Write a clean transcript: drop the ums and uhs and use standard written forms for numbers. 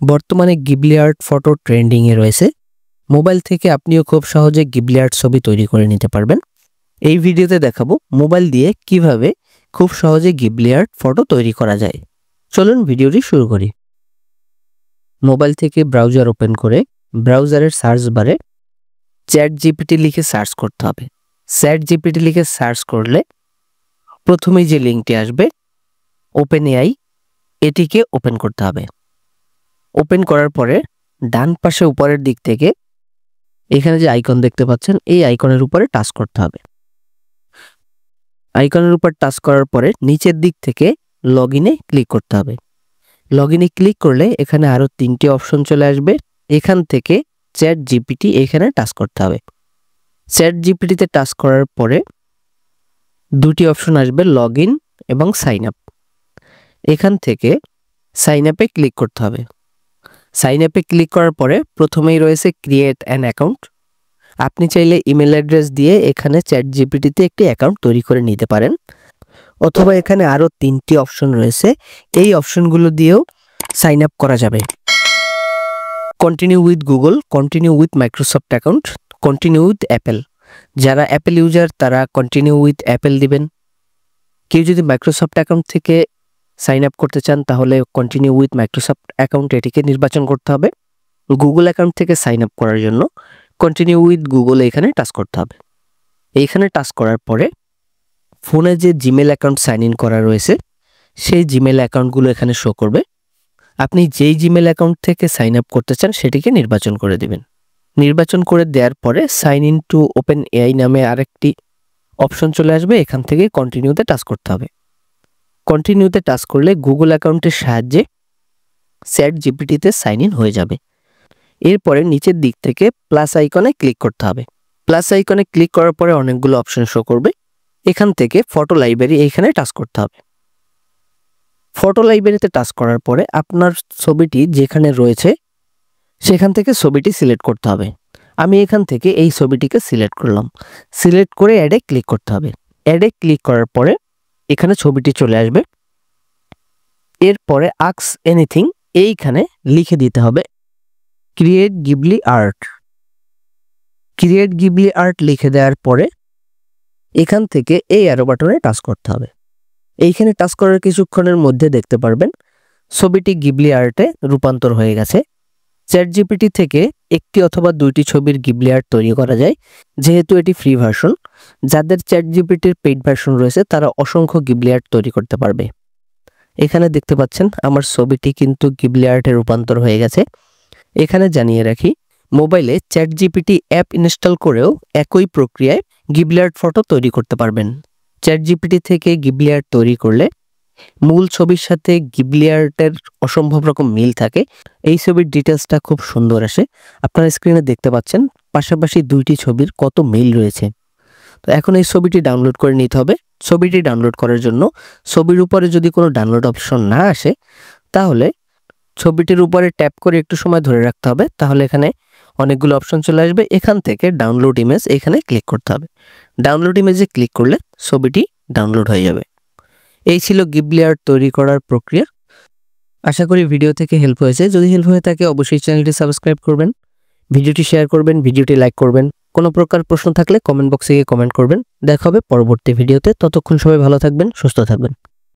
বর্তমানে Ghibli art photo trending এ রয়েছে। Mobile থেকে আপনিও খুব সহজে গিবলি আর্ট ছবি তৈরি করে নিতে পারবেন। এই ভিডিওতে দেখাবো মোবাইল দিয়ে কিভাবে খুব সহজে গিবলি আর্ট ফটো তৈরি করা যায়। চলুন ভিডিওটি শুরু করি। মোবাইল থেকে ব্রাউজার ওপেন করে ব্রাউজারের সার্চ বারে চ্যাটজিপিটি লিখে সার্চ করতে হবে। চ্যাটজিপিটি লিখে সার্চ করলে প্রথমেই যে লিঙ্কটি আসবে ওপেন এআই, এটিকে ওপেন করতে হবে। ওপেন করার পরে ডান পাশে উপরের দিক থেকে এখানে যে আইকন দেখতে পাচ্ছেন এই আইকনের উপরে টাচ করতে হবে। আইকনের উপর টাচ করার পরে নিচের দিক থেকে লগইনে ক্লিক করতে হবে। লগইনে ক্লিক করলে এখানে আরো 3টি অপশন চলে আসবে। এখান থেকে চ্যাটজিপিটি এখানে টাচ করতে হবে। চ্যাটজিপিটিতে টাচ করার পরে দুটি অপশন আসবে, লগইন এবং সাইন আপ। এখান থেকে সাইন আপে ক্লিক করতে হবে। সাইন আপে ক্লিক করার পরে প্রথমেই রয়েছে ক্রিয়েট অ্যান অ্যাকাউন্ট। আপনি চাইলে ইমেল অ্যাড্রেস দিয়ে এখানে চ্যাটজিপিটিতে একটি অ্যাকাউন্ট তৈরি করে নিতে পারেন, অথবা এখানে আরো 3টি অপশন রয়েছে, এই অপশনগুলো দিয়েও সাইন আপ করা যাবে। Continue with Google, continue with Microsoft account, continue with Apple. যারা অ্যাপেল ইউজার তারা কন্টিনিউ উইথ অ্যাপেল দিবেন। কেউ যদি মাইক্রোসফট অ্যাকাউন্ট থেকে সাইন আপ করতে চান তাহলে কন্টিনিউ উইথ মাইক্রোসফট অ্যাকাউন্ট এটিকে নির্বাচন করতে হবে। গুগল অ্যাকাউন্ট থেকে সাইন আপ করার জন্য কন্টিনিউ উইথ গুগল এখানে টাচ করতে হবে। এইখানে টাচ করার পরে ফোনে যে জিমেল অ্যাকাউন্ট সাইন ইন করা রয়েছে সেই জিমেল অ্যাকাউন্টগুলো এখানে শো করবে। আপনি যেই জিমেল অ্যাকাউন্ট থেকে সাইন আপ করতে চান সেটিকে নির্বাচন করে দিবেন। নির্বাচন করে দেওয়ার পরে sign in to OpenAI নামে আরেকটি অপশন চলে আসবে, এখান থেকে কন্টিনিউতে টাচ করতে হবে। কন্টিনিউতে টাচ করলে গুগল অ্যাকাউন্টের সাহায্যে চ্যাটজিপিটিতে সাইন ইন হয়ে যাবে। এরপরে নিচের দিক থেকে প্লাস আইকনে ক্লিক করতে হবে। প্লাস আইকনে ক্লিক করার পরে অনেকগুলো অপশন শো করবে। এখান থেকে ফটো লাইব্রেরি এইখানে টাচ করতে হবে। ফটো লাইব্রেরিতে টাচ করার পরে আপনার ছবিটি যেখানে রয়েছে সেখান থেকে ছবিটি সিলেক্ট করতে হবে। আমি এখান থেকে এই ছবিটিকে সিলেক্ট করলাম। সিলেক্ট করে অ্যাডে ক্লিক করতে হবে। অ্যাডে ক্লিক করার পরে এখানে ছবিটি চলে আসবে। এরপরে আস্ক এনিথিং এইখানে লিখে দিতে হবে create Ghibli art. Create Ghibli art লিখে দেওয়ার পরে এখান থেকে এই অ্যারো বাটনে টাচ করতে হবে। এইখানে টাচ করার কিছুক্ষণের মধ্যে দেখতে পারবেন ছবিটি গিবলি আর্টে রূপান্তর হয়ে গেছে। চ্যাটজিপিটি থেকে একটি অথবা 2টি ছবির গিবলি আর্ট তৈরি করা যায়। যেহেতু এটি ফ্রি ভার্সন, যাদের চ্যাটজিপিটির পেইড ভার্সন রয়েছে তারা অসংখ্য গিবলি আর্ট তৈরি করতে পারবে। এখানে দেখতে পাচ্ছেন আমার ছবিটি কিন্তু গিবলি আর্টে রূপান্তর হয়ে গেছে। এখানে জানিয়ে রাখি, মোবাইলে চ্যাটজিপিটি অ্যাপ ইনস্টল করেও একই প্রক্রিয়ায় গিবলি আর্ট ফটো তৈরি করতে পারবেন। চ্যাটজিপিটি থেকে গিবলি আর্ট তৈরি করলে মূল ছবির সাথে গিবলি আর্টের অসম্ভব রকম মিল থাকে। এই ছবির ডিটেলসটা খুব সুন্দর আসে। আপনারা স্ক্রিনে দেখতে পাচ্ছেন পাশাপাশি 2টি ছবির কত মিল রয়েছে। তো এখন এই ছবিটি ডাউনলোড করে নিতে হবে। ছবিটি ডাউনলোড করার জন্য ছবির উপরে যদি কোনো ডাউনলোড অপশন না আসে তাহলে ছবিটির উপরে ট্যাপ করে একটু সময় ধরে রাখতে হবে, তাহলে এখানে অনেকগুলো অপশন চলে আসবে। এখান থেকে ডাউনলোড ইমেজ এখানে ক্লিক করতে হবে। ডাউনলোড ইমেজে ক্লিক করলে ছবিটি ডাউনলোড হয়ে যাবে। এই ছিল গিবলি আর্ট তৈরি করার প্রক্রিয়া। আশা করি ভিডিও থেকে হেল্প হয়েছে। যদি হেল্প হয়ে থাকে অবশ্যই চ্যানেলটি সাবস্ক্রাইব করবেন, ভিডিওটি শেয়ার করবেন, ভিডিওটি লাইক করবেন। কোনো প্রকার প্রশ্ন থাকলে কমেন্ট বক্সে গিয়ে কমেন্ট করবেন। দেখা হবে পরবর্তী ভিডিওতে। ততক্ষণ সবাই ভালো থাকবেন, সুস্থ থাকবেন।